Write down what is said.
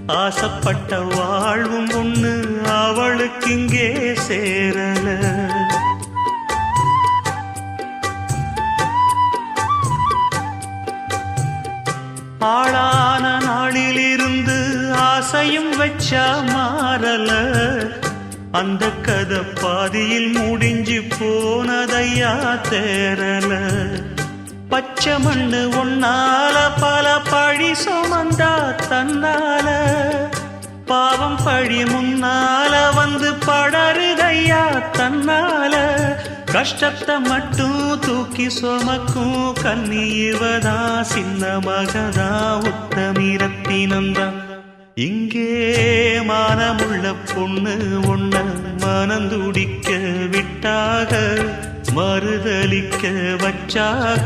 ஆசைப்பட்ட வாழ்வும் ஒண்ணு அவளுக்கு இங்கே சேரல. ஆளான நாளிலிருந்து ஆசையும் வச்சா மாறல. அந்த கதை பாதியில் முடிஞ்சு போனதையா தேரல. பச்சை மண்ணு ஒன்னால பல பழி சுமந்தா தன்னால. பாவம் பழி முன்னால வந்து படருதையா தன்னால. கஷ்டத்தை மட்டும் தூக்கி சுமக்கும் கண்ணீவதா சின்ன மகதா உத்தமிரத்தினந்தா. இங்கே மானமுள்ள பொண்ணு ஒண்ண மனந்துடிக்க விட்டாக மறுதலிக்க வச்சாக.